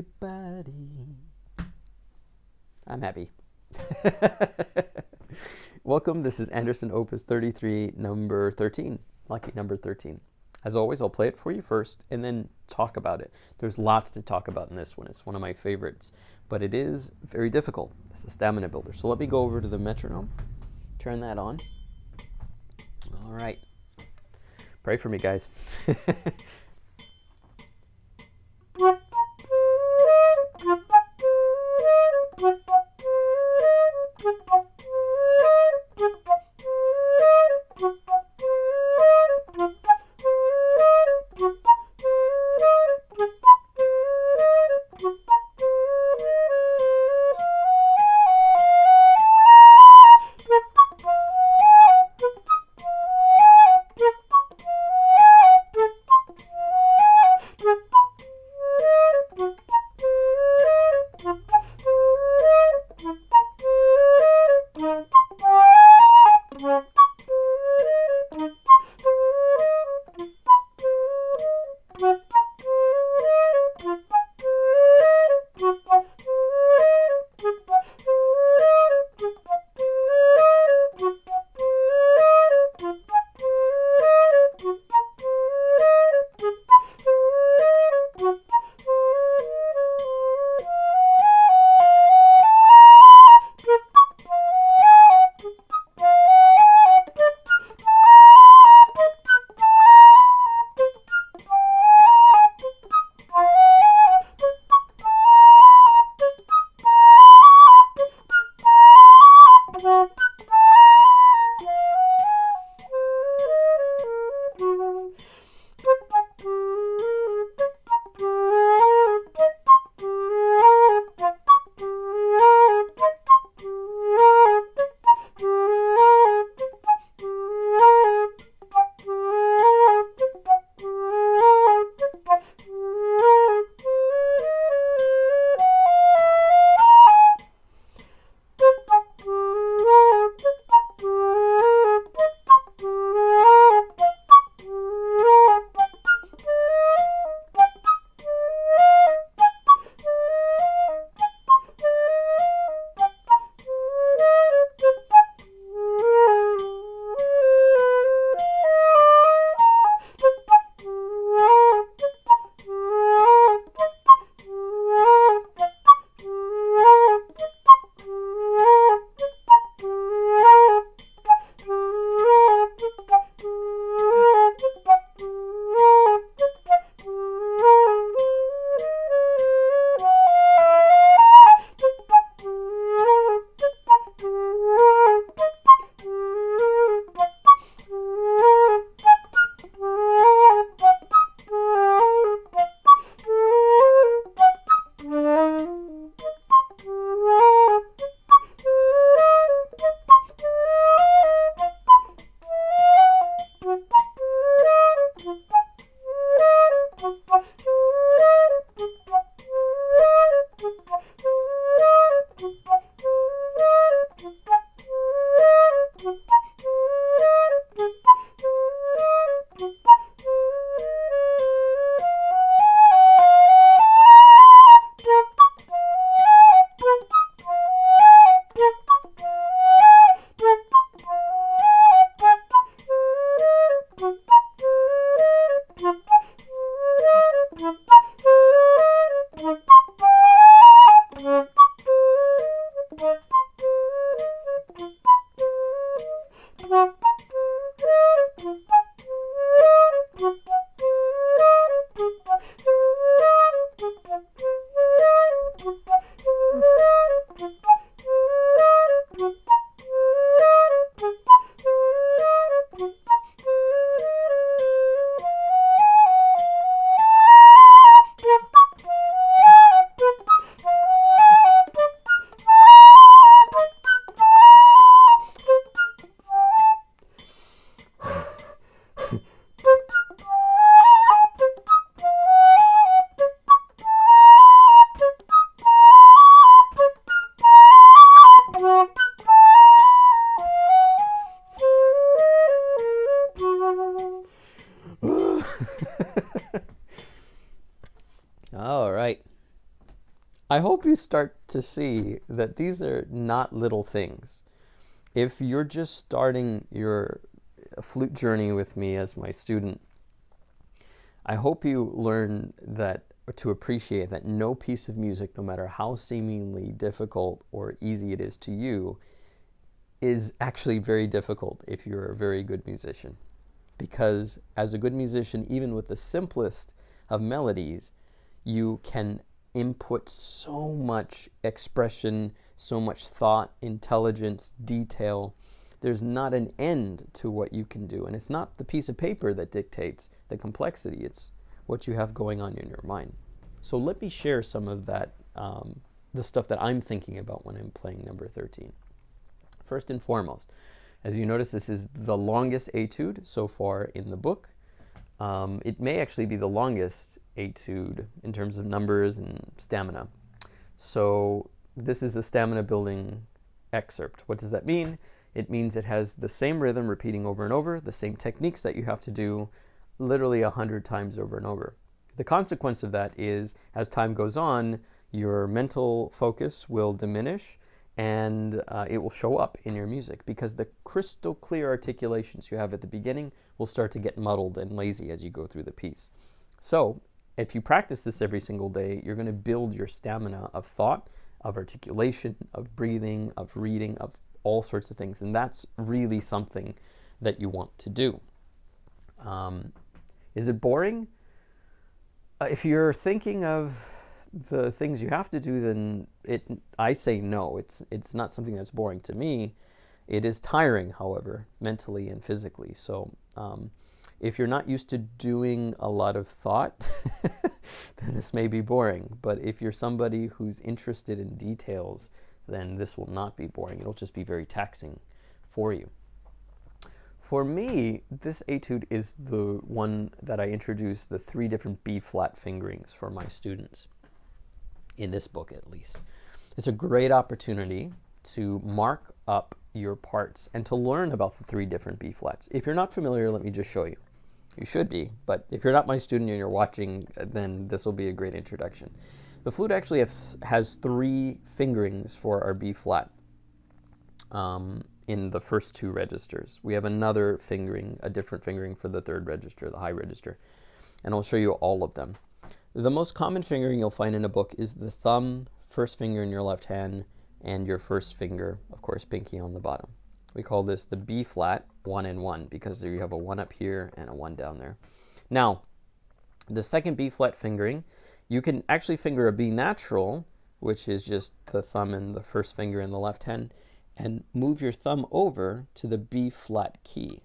everybody. I'm happy. Welcome, this is Andersen Opus 33, number 13, lucky number 13. As always, I'll play it for you first and then talk about it. There's lots to talk about in this one. It's one of my favorites, but it is very difficult. It's a stamina builder. So let me go over to the metronome, turn that on. All right. Pray for me, guys. All right. I hope you start to see that these are not little things. If you're just starting your flute journey with me as my student, I hope you learn that, or to appreciate that no piece of music, no matter how seemingly difficult or easy it is to you, is actually very difficult if you're a very good musician. Because as a good musician, even with the simplest of melodies, you can input so much expression, so much thought, intelligence, detail. There's not an end to what you can do. And it's not the piece of paper that dictates the complexity. It's what you have going on in your mind. So let me share some of that, the stuff that I'm thinking about when I'm playing number 13. First and foremost, as you notice, this is the longest etude so far in the book. It may actually be the longest etude in terms of numbers and stamina. So this is a stamina building excerpt. What does that mean? It means it has the same rhythm repeating over and over, the same techniques that you have to do literally 100 times over and over. The consequence of that is, as time goes on, your mental focus will diminish, and it will show up in your music, because the crystal clear articulations you have at the beginning will start to get muddled and lazy as you go through the piece. So if you practice this every single day, you're going to build your stamina of thought, of articulation, of breathing, of reading, of all sorts of things. And that's really something that you want to do. Is it boring? If you're thinking of the things you have to do, then I say no. It's not something that's boring to me. It is tiring, however, mentally and physically. So if you're not used to doing a lot of thought, then this may be boring. But if you're somebody who's interested in details, then this will not be boring. It'll just be very taxing for you. For me, this etude is the one that I introduced the 3 different B-flat fingerings for my students, in this book at least. It's a great opportunity to mark up your parts and to learn about the 3 different B-flats. If you're not familiar, let me just show you. You should be, but if you're not my student and you're watching, then this will be a great introduction. The flute actually has 3 fingerings for our B-flat in the first 2 registers. We have another fingering, a different fingering for the 3rd register, the high register, and I'll show you all of them. The most common fingering you'll find in a book is the thumb, first finger in your left hand, and your first finger, of course, pinky on the bottom. We call this the B flat 1 and 1 because you have a 1 up here and a 1 down there. Now, the second B flat fingering, you can actually finger a B natural, which is just the thumb and the first finger in the left hand, and move your thumb over to the B flat key.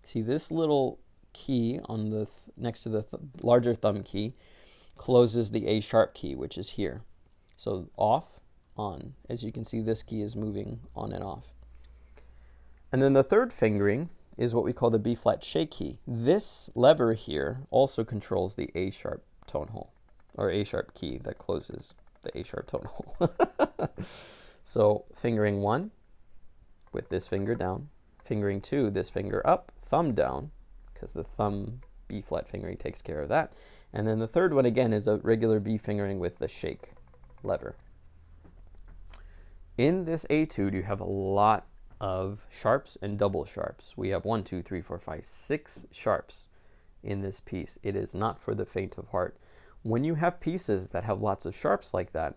See this little key on the next to the larger thumb key closes the A sharp key, which is here. So off, on. As you can see, this key is moving on and off. And then the third fingering is what we call the B flat shake key. This lever here also controls the A sharp tone hole, or A sharp key that closes the A sharp tone hole. So fingering 1 with this finger down, fingering 2, this finger up, thumb down, because the thumb B flat fingering takes care of that. And then the third one again is a regular B fingering with the shake lever. In this etude, you have a lot of sharps and double sharps. We have 1, 2, 3, 4, 5, 6 sharps in this piece. It is not for the faint of heart. When you have pieces that have lots of sharps like that,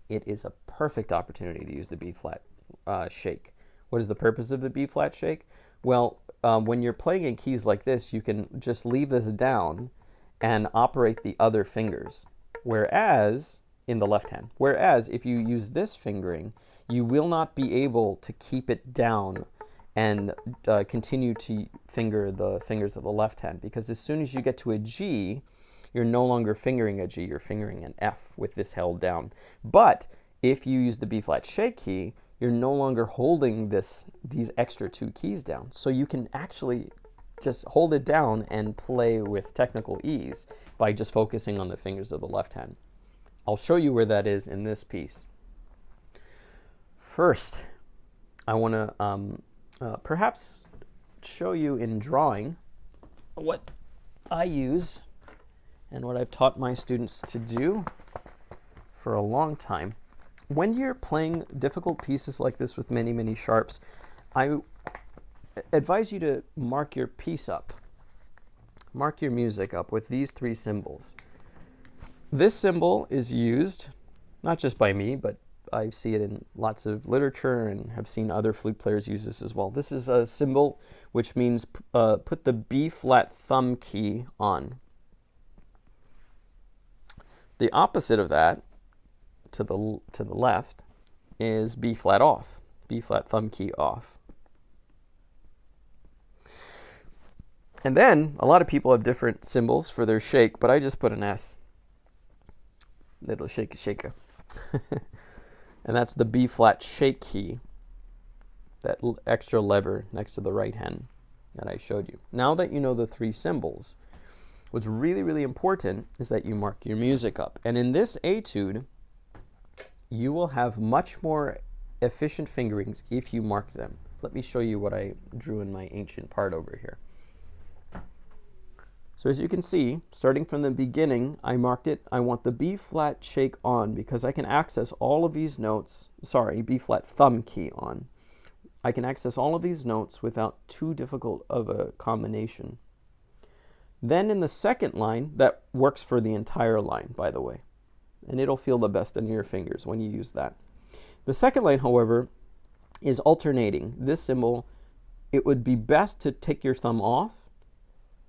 it is a perfect opportunity to use the B flat shake. What is the purpose of the B flat shake? Well, when you're playing in keys like this, you can just leave this down and operate the other fingers, whereas in the left hand. Whereas if you use this fingering, you will not be able to keep it down and continue to finger the fingers of the left hand, because as soon as you get to a G, you're no longer fingering a G, you're fingering an F with this held down. But if you use the B flat shake key, you're no longer holding these extra 2 keys down. So you can actually just hold it down and play with technical ease by just focusing on the fingers of the left hand. I'll show you where that is in this piece. First, I want to perhaps show you in drawing what I use and what I've taught my students to do for a long time. When you're playing difficult pieces like this with many, many sharps, I advise you to mark your piece up. Mark your music up with these three symbols. This symbol is used not just by me, but I see it in lots of literature and have seen other flute players use this as well. This is a symbol which means put the B flat thumb key on. The opposite of that, to the left, is B flat off, B flat thumb key off. And then a lot of people have different symbols for their shake, but I just put an S. Little shake shaker. And that's the B flat shake key, that extra lever next to the right hand that I showed you. Now that you know the three symbols, what's really, really important is that you mark your music up. And in this etude, you will have much more efficient fingerings if you mark them. Let me show you what I drew in my ancient part over here. So as you can see, starting from the beginning, I marked it. I want the B flat shake on because I can access all of these notes. Sorry, B flat thumb key on. I can access all of these notes without too difficult of a combination. Then in the second line, that works for the entire line, by the way. And it'll feel the best in your fingers when you use that. The second line, however, is alternating. This symbol, it would be best to take your thumb off.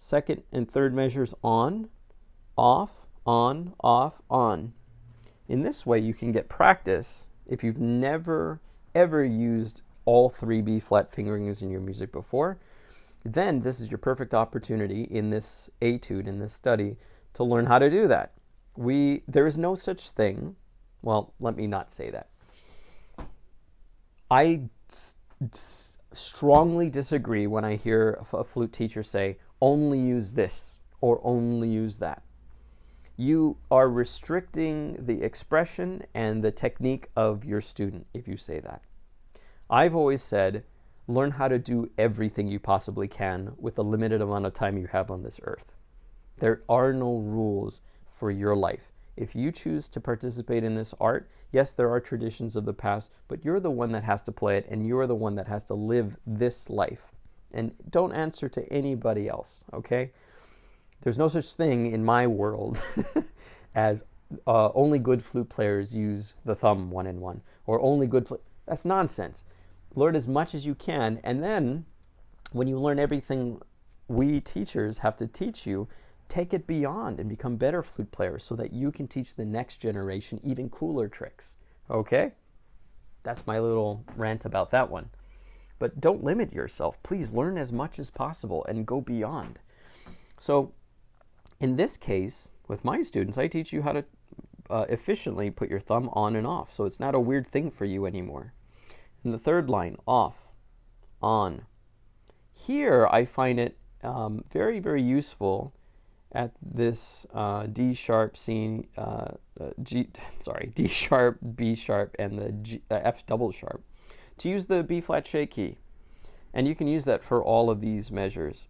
Second and third measures on, off, on, off, on. In this way, you can get practice if you've never, ever used all three B flat fingerings in your music before. Then this is your perfect opportunity in this etude, in this study, to learn how to do that. There is no such thing. Well, let me not say that. I strongly disagree when I hear a flute teacher say, only use this or only use that. You are restricting the expression and the technique of your student if you say that. I've always said, learn how to do everything you possibly can with the limited amount of time you have on this earth. There are no rules for your life. If you choose to participate in this art, yes, there are traditions of the past, but you're the one that has to play it, and you're the one that has to live this life. And don't answer to anybody else, okay? There's no such thing in my world as only good flute players use the thumb one in one, or only good flute. That's nonsense. Learn as much as you can, and then when you learn everything we teachers have to teach you, take it beyond and become better flute players so that you can teach the next generation even cooler tricks. Okay? That's my little rant about that one. But don't limit yourself. Please learn as much as possible and go beyond. So in this case, with my students, I teach you how to efficiently put your thumb on and off. So it's not a weird thing for you anymore. In the third line, off, on. Here I find it very, very useful at this D sharp, D sharp, B sharp, and the F double sharp to use the B flat shake key. And you can use that for all of these measures.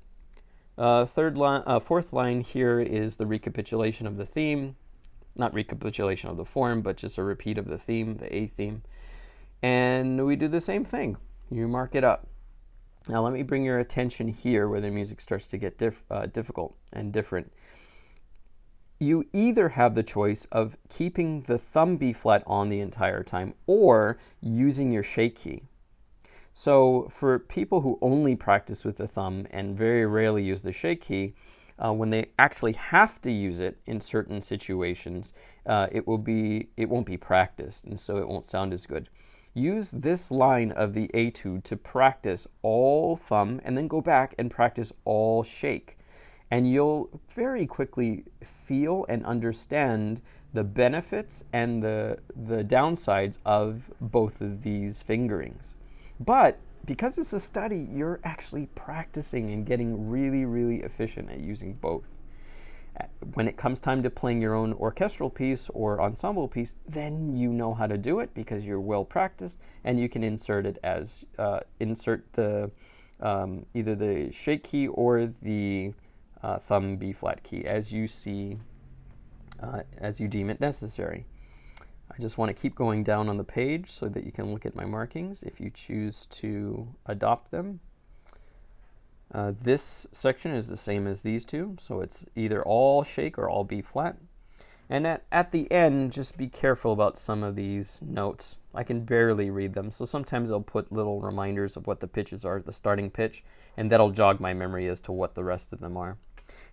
Fourth line here is the recapitulation of the theme. Not recapitulation of the form, but just a repeat of the theme, the A theme. And we do the same thing. You mark it up. Now let me bring your attention here where the music starts to get difficult and different. You either have the choice of keeping the thumb B flat on the entire time or using your shake key. So for people who only practice with the thumb and very rarely use the shake key, when they actually have to use it in certain situations, it won't be practiced, and so it won't sound as good. Use this line of the etude to practice all thumb and then go back and practice all shake. And you'll very quickly feel and understand the benefits and the downsides of both of these fingerings. But because it's a study, you're actually practicing and getting really, really efficient at using both. When it comes time to playing your own orchestral piece or ensemble piece, then you know how to do it because you're well practiced, and you can insert it as insert the either the shake key or the thumb B flat key as you see as you deem it necessary. I just want to keep going down on the page so that you can look at my markings if you choose to adopt them. This section is the same as these two, so it's either all shake or all B flat. And at the end, just be careful about some of these notes. I can barely read them, so sometimes I'll put little reminders of what the pitches are, the starting pitch, and that'll jog my memory as to what the rest of them are.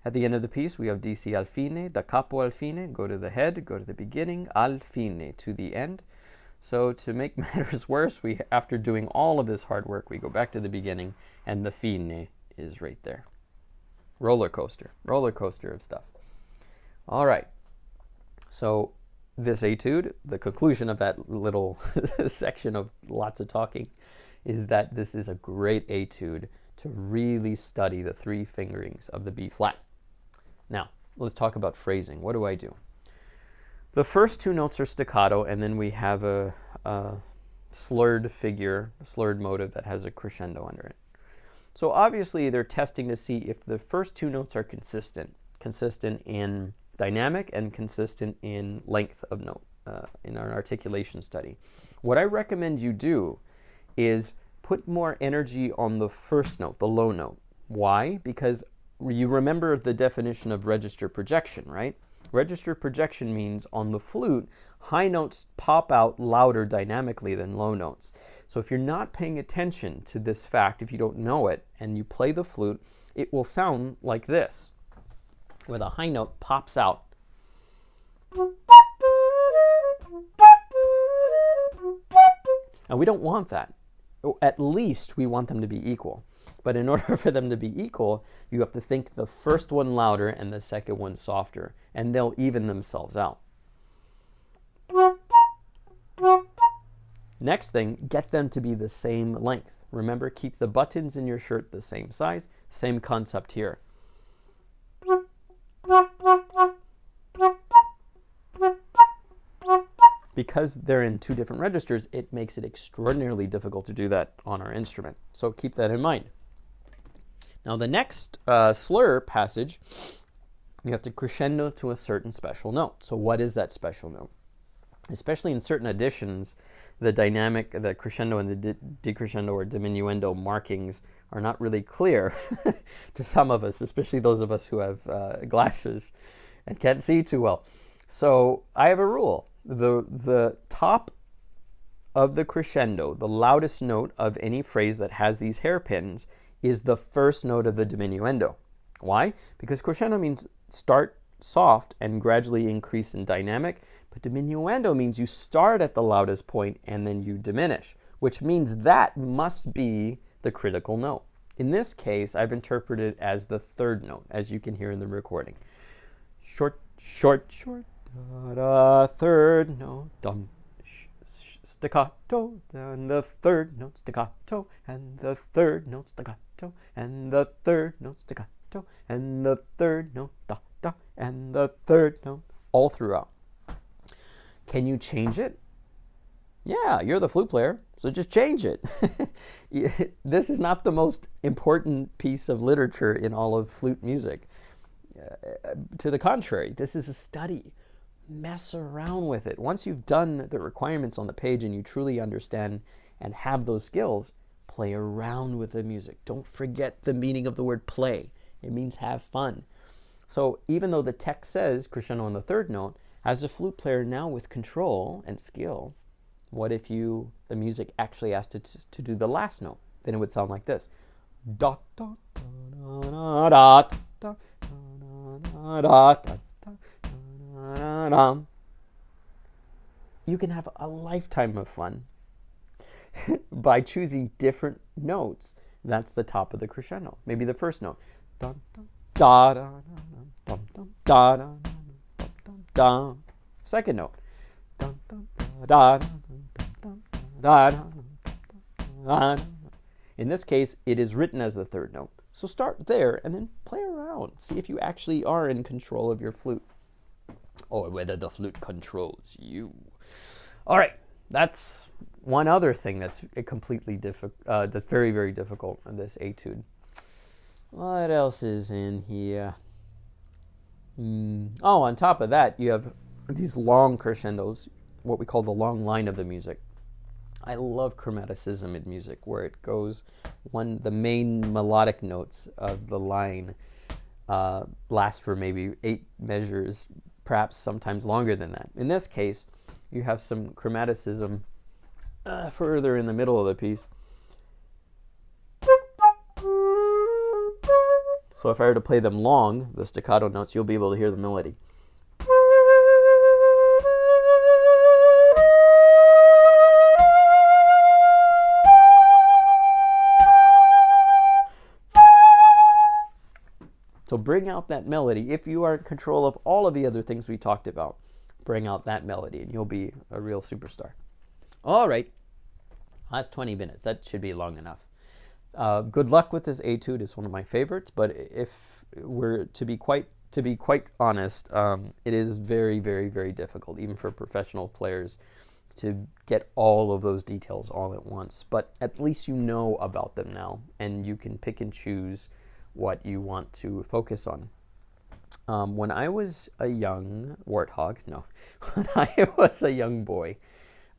At the end of the piece, we have dici al fine, da capo al fine, go to the head, go to the beginning, al fine, to the end. So to make matters worse, after doing all of this hard work, we go back to the beginning, and the fine is right there. Roller coaster of stuff. All right. So this etude, the conclusion of that little section of lots of talking, is that this is a great etude to really study the three fingerings of the B flat. Now, let's talk about phrasing. What do? The first two notes are staccato, and then we have a slurred figure, a slurred motive that has a crescendo under it. So obviously they're testing to see if the first two notes are consistent in dynamic and consistent in length of note in our articulation study. What I recommend you do is put more energy on the first note, the low note. Why? Because you remember the definition of register projection, right? Register projection means on the flute, high notes pop out louder dynamically than low notes. So if you're not paying attention to this fact, if you don't know it, and you play the flute, it will sound like this, where the high note pops out. And we don't want that. At least we want them to be equal. But in order for them to be equal, you have to think the first one louder and the second one softer, and they'll even themselves out. Next thing, get them to be the same length. Remember, keep the buttons in your shirt the same size. Same concept here. Because they're in two different registers, it makes it extraordinarily difficult to do that on our instrument. So keep that in mind. Now the next slur passage, you have to crescendo to a certain special note. So what is that special note? Especially in certain editions, the dynamic, the crescendo and the decrescendo or diminuendo markings are not really clear to some of us, especially those of us who have glasses and can't see too well. So I have a rule. The top of the crescendo, the loudest note of any phrase that has these hairpins, is the first note of the diminuendo. Why? Because crescendo means start soft and gradually increase in dynamic, but diminuendo means you start at the loudest point and then you diminish, which means that must be the critical note. In this case, I've interpreted it as the third note, as you can hear in the recording. Short, short, short, da, da, third note, dum, staccato, and the third note staccato, and the third note staccato, and the third note staccato, and the third note da da, and the third note, all throughout. Can you change it? Yeah, you're the flute player, so just change it. This is not the most important piece of literature in all of flute music. To the contrary, this is a study. Mess around with it. Once you've done the requirements on the page and you truly understand and have those skills, play around with the music. Don't forget the meaning of the word play. It means have fun. So even though the text says crescendo on the third note, as a flute player now with control and skill, what if the music actually asked it to do the last note? Then it would sound like this. Da da da da da da da da. You can have a lifetime of fun by choosing different notes. That's the top of the crescendo. Maybe the first note. Da da da da da da da. Second note. Da da da da. In this case, it is written as the third note. So start there and then play around. See if you actually are in control of your flute, or whether the flute controls you. All right, that's one other thing that's completely that's very, very difficult in this etude. What else is in here? Oh, on top of that, you have these long crescendos. what we call the long line of the music. I love chromaticism in music, where it goes the main melodic notes of the line last for maybe 8 measures, perhaps sometimes longer than that. In this case, you have some chromaticism further in the middle of the piece. So if I were to play them long, the staccato notes, you'll be able to hear the melody. So bring out that melody. If you are in control of all of the other things we talked about, bring out that melody and you'll be a real superstar. All right, that's 20 minutes. That should be long enough. Good luck with this etude. It's one of my favorites, but if we're to be quite honest, it is very, very, very difficult, even for professional players, to get all of those details all at once. But at least you know about them now, and you can pick and choose what you want to focus on. When I was a young warthog, when I was a young boy,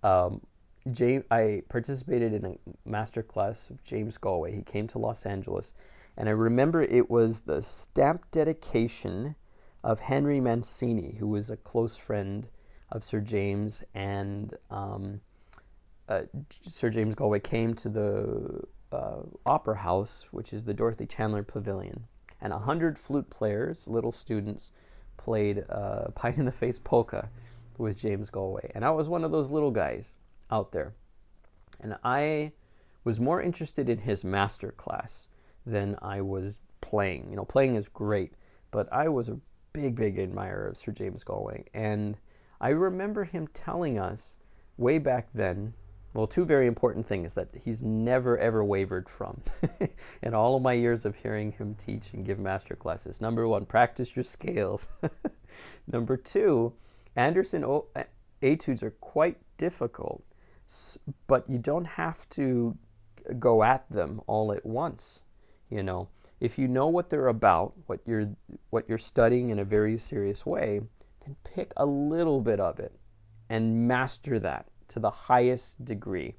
I participated in a master class of James Galway. He came to Los Angeles, and I remember it was the stamp dedication of Henry Mancini, who was a close friend of Sir James, and Sir James Galway came to the Opera House, which is the Dorothy Chandler Pavilion, and 100 flute players, little students, played Pie in the Face Polka with James Galway. And I was one of those little guys out there. And I was more interested in his master class than I was playing. You know, playing is great, but I was a big, big admirer of Sir James Galway. And I remember him telling us way back then, well, 2 very important things that he's never, ever wavered from in all of my years of hearing him teach and give master classes. Number 1, practice your scales. Number 2, Andersen etudes are quite difficult, but you don't have to go at them all at once. You know, if you know what they're about, what you're studying in a very serious way, then pick a little bit of it and master that to the highest degree.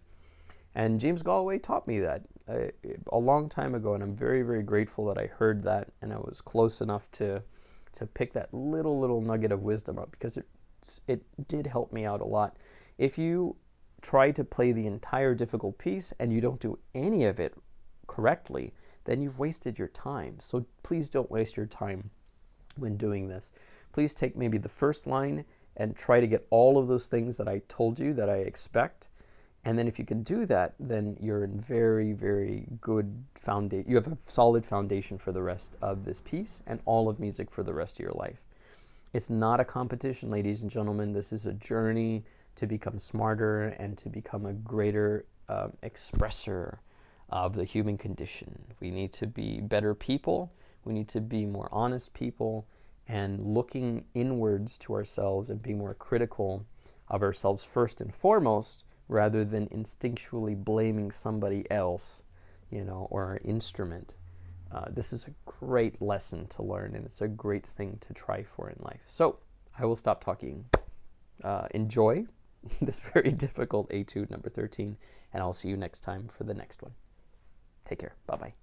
And James Galway taught me that a long time ago, and I'm very, very grateful that I heard that and I was close enough to pick that little nugget of wisdom up, because it did help me out a lot. If you try to play the entire difficult piece and you don't do any of it correctly, then you've wasted your time. So please don't waste your time when doing this. Please take maybe the first line and try to get all of those things that I told you that I expect. And then if you can do that, then you're in very, very good foundation. You have a solid foundation for the rest of this piece and all of music for the rest of your life. It's not a competition, ladies and gentlemen. This is a journey to become smarter and to become a greater expresser of the human condition. We need to be better people. We need to be more honest people, and looking inwards to ourselves and being more critical of ourselves first and foremost, rather than instinctually blaming somebody else, you know, or our instrument. This is a great lesson to learn, and it's a great thing to try for in life. So I will stop talking. Enjoy this very difficult etude number 13, and I'll see you next time for the next one. Take care. Bye-bye.